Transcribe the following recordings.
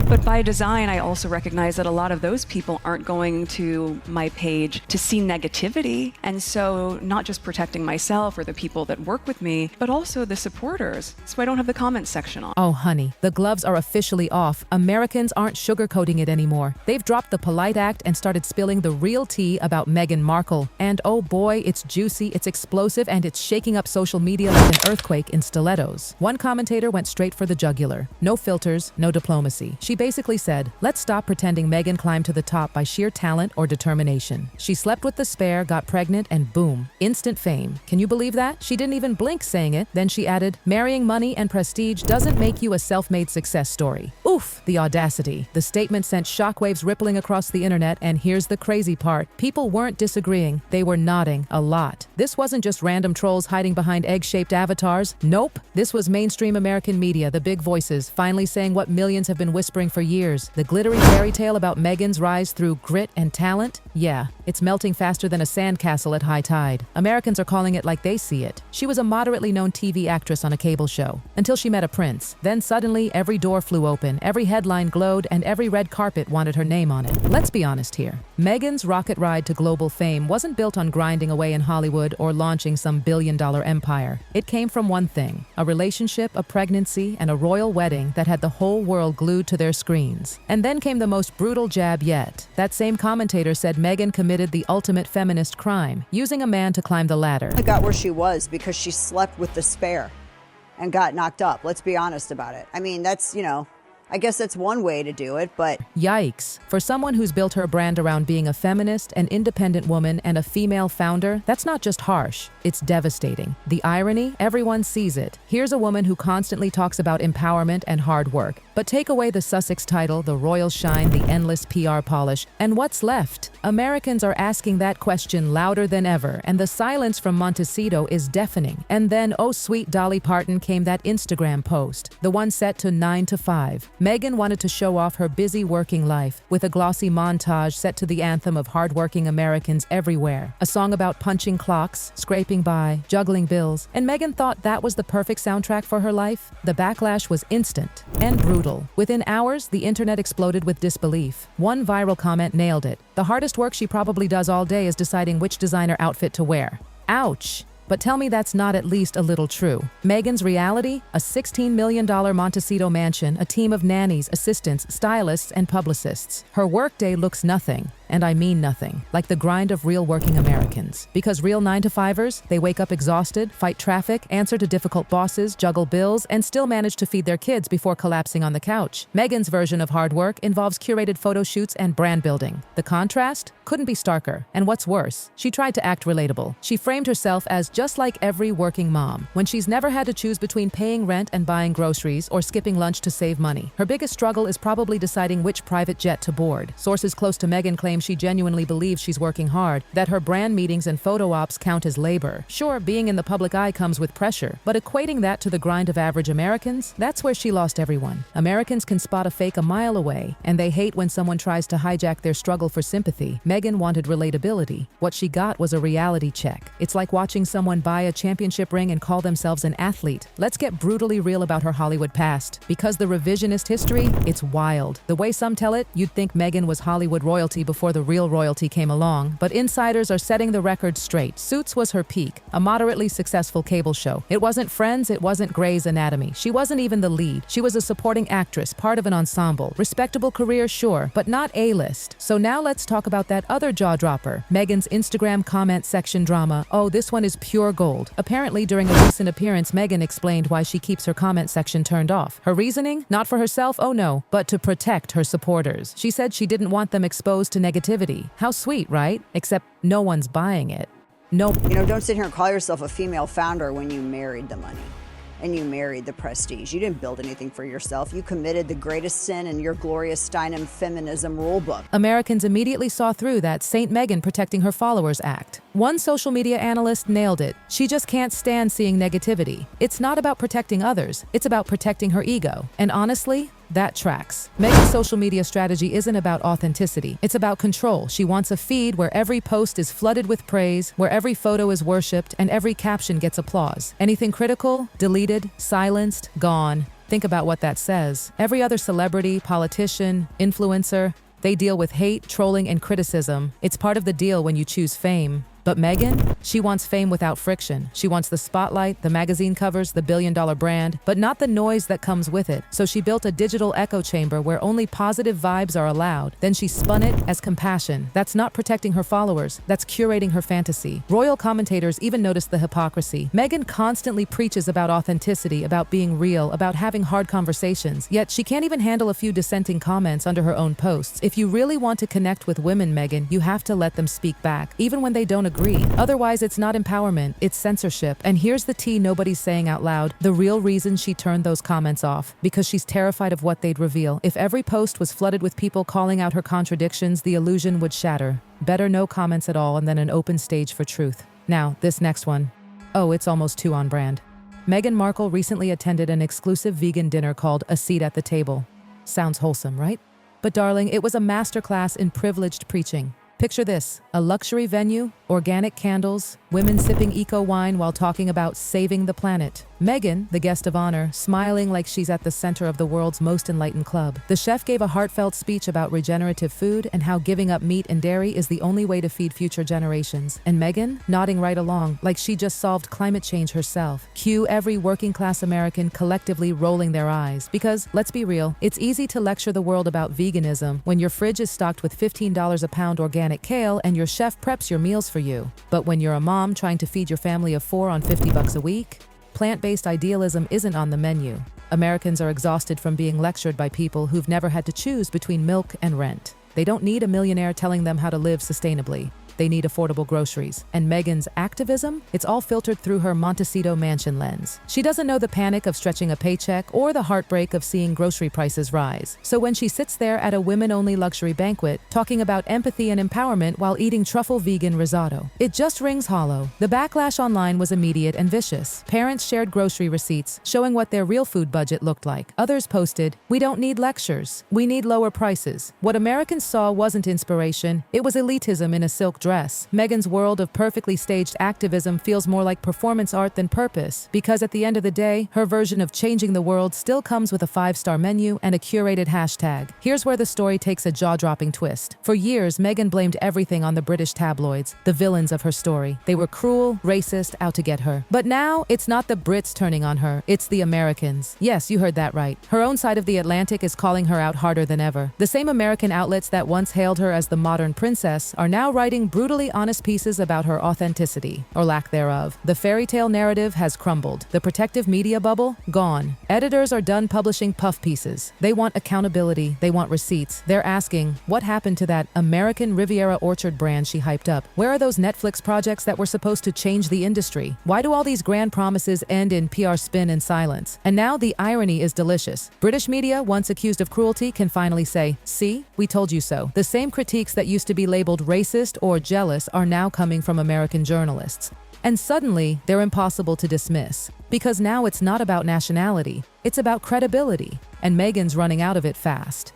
But by design, I also recognize that a lot of those people aren't going to my page to see negativity. And so not just protecting myself or the people that work with me, but also the supporters. So I don't have the comments section on. Oh, honey, the gloves are officially off. Americans aren't sugarcoating it anymore. They've dropped the polite act and started spilling the real tea about Meghan Markle. And oh boy, it's juicy, it's explosive, and it's shaking up social media like an earthquake in stilettos. One commentator went straight for the jugular. No filters, no diplomacy. She basically said, let's stop pretending Meghan climbed to the top by sheer talent or determination. She slept with the spare, got pregnant, and boom, instant fame. Can you believe that? She didn't even blink saying it. Then she added, marrying money and prestige doesn't make you a self-made success story. Oof, the audacity. The statement sent shockwaves rippling across the internet, and here's the crazy part. People weren't disagreeing, they were nodding a lot. This wasn't just random trolls hiding behind egg-shaped avatars. Nope, this was mainstream American media, the big voices, finally saying what millions have been whispering for years. The glittery fairy tale about Meghan's rise through grit and talent? Yeah, it's melting faster than a sandcastle at high tide. Americans are calling it like they see it. She was a moderately known TV actress on a cable show, until she met a prince. Then suddenly, every door flew open, every headline glowed, and every red carpet wanted her name on it. Let's be honest here. Meghan's rocket ride to global fame wasn't built on grinding away in Hollywood or launching some billion-dollar empire. It came from one thing: a relationship, a pregnancy, and a royal wedding that had the whole world glued to their screens. And then came the most brutal jab yet. That same commentator said Meghan committed the ultimate feminist crime, using a man to climb the ladder. I got where she was because she slept with the spare and got knocked up. Let's be honest about it. I mean, that's, I guess that's one way to do it, but... Yikes. For someone who's built her brand around being a feminist, an independent woman, and a female founder, that's not just harsh, it's devastating. The irony, everyone sees it. Here's a woman who constantly talks about empowerment and hard work. But take away the Sussex title, the royal shine, the endless PR polish, and what's left? Americans are asking that question louder than ever, and the silence from Montecito is deafening. And then, oh sweet Dolly Parton, came that Instagram post, the one set to 9 to 5. Meghan wanted to show off her busy working life with a glossy montage set to the anthem of hardworking Americans everywhere. A song about punching clocks, scraping by, juggling bills, and Meghan thought that was the perfect soundtrack for her life. The backlash was instant and brutal. Within hours, the internet exploded with disbelief. One viral comment nailed it. The hardest work she probably does all day is deciding which designer outfit to wear. Ouch! But tell me that's not at least a little true. Meghan's reality? A $16 million Montecito mansion, a team of nannies, assistants, stylists, and publicists. Her workday looks nothing. And I mean nothing, like the grind of real working Americans. Because real 9-to-5ers, they wake up exhausted, fight traffic, answer to difficult bosses, juggle bills, and still manage to feed their kids before collapsing on the couch. Meghan's version of hard work involves curated photo shoots and brand building. The contrast? Couldn't be starker. And what's worse, she tried to act relatable. She framed herself as just like every working mom, when she's never had to choose between paying rent and buying groceries or skipping lunch to save money. Her biggest struggle is probably deciding which private jet to board. Sources close to Meghan claim she genuinely believes she's working hard, that her brand meetings and photo ops count as labor. Sure, being in the public eye comes with pressure, but equating that to the grind of average Americans, that's where she lost everyone. Americans can spot a fake a mile away, and they hate when someone tries to hijack their struggle for sympathy. Meghan wanted relatability. What she got was a reality check. It's like watching someone buy a championship ring and call themselves an athlete. Let's get brutally real about her Hollywood past. Because the revisionist history, it's wild. The way some tell it, you'd think Meghan was Hollywood royalty before the real royalty came along, but insiders are setting the record straight. Suits was her peak, a moderately successful cable show. It wasn't Friends, it wasn't Grey's Anatomy. She wasn't even the lead. She was a supporting actress, part of an ensemble. Respectable career, sure, but not A-list. So now let's talk about that other jaw-dropper, Meghan's Instagram comment section drama. Oh, this one is pure gold. Apparently, during a recent appearance, Meghan explained why she keeps her comment section turned off. Her reasoning? Not for herself, oh no, but to protect her supporters. She said she didn't want them exposed to negativity. How sweet, right? Except no one's buying it. Nope. Don't sit here and call yourself a female founder when you married the money and you married the prestige. You didn't build anything for yourself. You committed the greatest sin in your Gloria Steinem feminism rulebook. Americans immediately saw through that Saint Meghan protecting her followers act. One social media analyst nailed it. She just can't stand seeing negativity. It's not about protecting others. It's about protecting her ego. And honestly, that tracks. Meghan's social media strategy isn't about authenticity. It's about control. She wants a feed where every post is flooded with praise, where every photo is worshipped, and every caption gets applause. Anything critical? Deleted, silenced, gone. Think about what that says. Every other celebrity, politician, influencer, they deal with hate, trolling, and criticism. It's part of the deal when you choose fame. But Meghan, she wants fame without friction. She wants the spotlight, the magazine covers, the billion-dollar brand, but not the noise that comes with it. So she built a digital echo chamber where only positive vibes are allowed. Then she spun it as compassion. That's not protecting her followers. That's curating her fantasy. Royal commentators even noticed the hypocrisy. Meghan constantly preaches about authenticity, about being real, about having hard conversations. Yet she can't even handle a few dissenting comments under her own posts. If you really want to connect with women, Meghan, you have to let them speak back, even when they don't agree. Otherwise, it's not empowerment, it's censorship. And here's the tea nobody's saying out loud. The real reason she turned those comments off. Because she's terrified of what they'd reveal. If every post was flooded with people calling out her contradictions, the illusion would shatter. Better no comments at all and then an open stage for truth. Now, this next one. Oh, it's almost too on brand. Meghan Markle recently attended an exclusive vegan dinner called A Seat at the Table. Sounds wholesome, right? But darling, it was a masterclass in privileged preaching. Picture this, a luxury venue, organic candles, women sipping eco wine while talking about saving the planet. Meghan, the guest of honor, smiling like she's at the center of the world's most enlightened club. The chef gave a heartfelt speech about regenerative food and how giving up meat and dairy is the only way to feed future generations. And Meghan, nodding right along, like she just solved climate change herself. Cue every working class American collectively rolling their eyes. Because, let's be real, it's easy to lecture the world about veganism when your fridge is stocked with $15 a pound organic kale and your chef preps your meals for you. But when you're a mom trying to feed your family of 4 on $50 a week, plant-based idealism isn't on the menu. Americans are exhausted from being lectured by people who've never had to choose between milk and rent. They don't need a millionaire telling them how to live sustainably. They need affordable groceries. And Meghan's activism? It's all filtered through her Montecito mansion lens. She doesn't know the panic of stretching a paycheck or the heartbreak of seeing grocery prices rise. So when she sits there at a women-only luxury banquet, talking about empathy and empowerment while eating truffle vegan risotto, it just rings hollow. The backlash online was immediate and vicious. Parents shared grocery receipts, showing what their real food budget looked like. Others posted, "We don't need lectures. We need lower prices." What Americans saw wasn't inspiration, it was elitism in a silk dress. Meghan's world of perfectly staged activism feels more like performance art than purpose, because at the end of the day, her version of changing the world still comes with a 5-star menu and a curated hashtag. Here's where the story takes a jaw-dropping twist. For years, Meghan blamed everything on the British tabloids, the villains of her story. They were cruel, racist, out to get her. But now, it's not the Brits turning on her, it's the Americans. Yes, you heard that right. Her own side of the Atlantic is calling her out harder than ever. The same American outlets that once hailed her as the modern princess are now writing brutally honest pieces about her authenticity, or lack thereof. The fairy tale narrative has crumbled. The protective media bubble, gone. Editors are done publishing puff pieces. They want accountability. They want receipts. They're asking, what happened to that American Riviera Orchard brand she hyped up? Where are those Netflix projects that were supposed to change the industry? Why do all these grand promises end in PR spin and silence? And now the irony is delicious. British media, once accused of cruelty, can finally say, see, we told you so. The same critiques that used to be labeled racist or jealous are now coming from American journalists. And suddenly, they're impossible to dismiss. Because now it's not about nationality, it's about credibility. And Meghan's running out of it fast.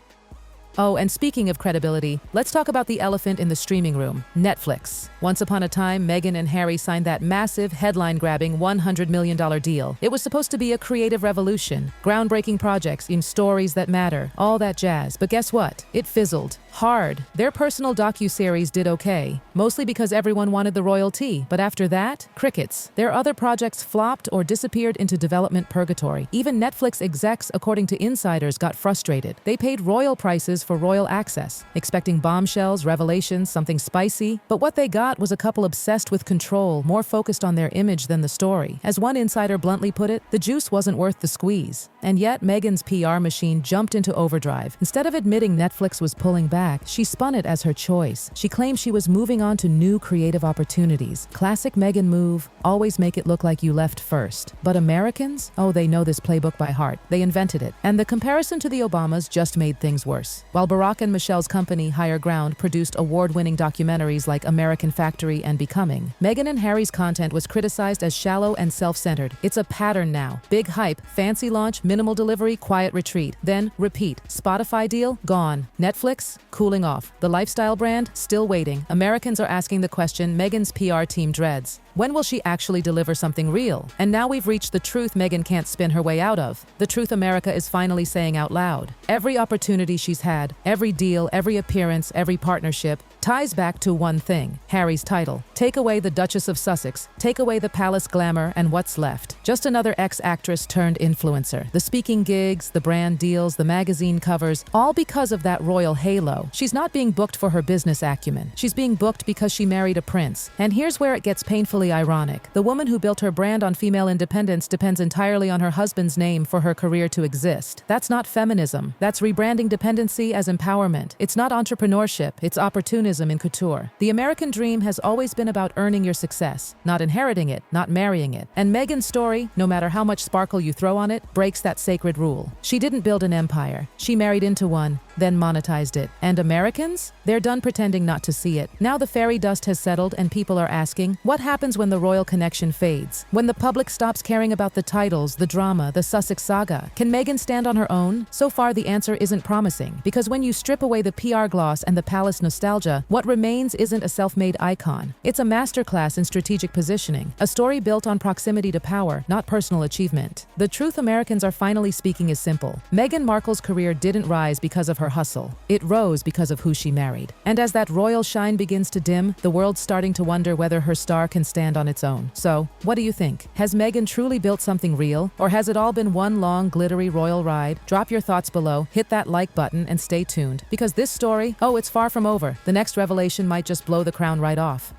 Oh, and speaking of credibility, let's talk about the elephant in the streaming room, Netflix. Once upon a time, Meghan and Harry signed that massive, headline-grabbing $100 million deal. It was supposed to be a creative revolution, groundbreaking projects in stories that matter, all that jazz. But guess what? It fizzled. Hard. Their personal docuseries did okay, mostly because everyone wanted the royalty. But after that, crickets. Their other projects flopped or disappeared into development purgatory. Even Netflix execs, according to insiders, got frustrated. They paid royal prices for royal access, expecting bombshells, revelations, something spicy. But what they got was a couple obsessed with control, more focused on their image than the story. As one insider bluntly put it, the juice wasn't worth the squeeze. And yet, Meghan's PR machine jumped into overdrive. Instead of admitting Netflix was pulling back, she spun it as her choice. She claimed she was moving on to new creative opportunities. Classic Meghan move, always make it look like you left first. But Americans? Oh, they know this playbook by heart. They invented it. And the comparison to the Obamas just made things worse. While Barack and Michelle's company, Higher Ground, produced award-winning documentaries like American Factory and Becoming, Meghan and Harry's content was criticized as shallow and self-centered. It's a pattern now. Big hype, fancy launch, minimal delivery, quiet retreat. Then repeat. Spotify deal? Gone. Netflix? Cooling off. The lifestyle brand? Still waiting. Americans are asking the question Meghan's PR team dreads. When will she actually deliver something real? And now we've reached the truth Meghan can't spin her way out of. The truth America is finally saying out loud. Every opportunity she's had, every deal, every appearance, every partnership, ties back to one thing: Harry's title. Take away the Duchess of Sussex, take away the palace glamour, and what's left? Just another ex-actress turned influencer. The speaking gigs, the brand deals, the magazine covers, all because of that royal halo. She's not being booked for her business acumen. She's being booked because she married a prince. And here's where it gets painfully ironic. The woman who built her brand on female independence depends entirely on her husband's name for her career to exist. That's not feminism. That's rebranding dependency as empowerment. It's not entrepreneurship. It's opportunism in couture. The American dream has always been about earning your success, not inheriting it, not marrying it. And Meghan's story, no matter how much sparkle you throw on it, breaks that sacred rule. She didn't build an empire. She married into one, then monetized it. And Americans? They're done pretending not to see it. Now the fairy dust has settled and people are asking, what happens when the royal connection fades? When the public stops caring about the titles, the drama, the Sussex saga? Can Meghan stand on her own? So far the answer isn't promising, because when you strip away the PR gloss and the palace nostalgia, what remains isn't a self-made icon. It's a masterclass in strategic positioning, a story built on proximity to power, not personal achievement. The truth Americans are finally speaking is simple. Meghan Markle's career didn't rise because of her hustle. It rose because of who she married. And as that royal shine begins to dim, the world's starting to wonder whether her star can stand on its own. So, what do you think? Has Meghan truly built something real? Or has it all been one long, glittery royal ride? Drop your thoughts below, hit that like button, and stay tuned. Because this story, it's far from over. The next revelation might just blow the crown right off.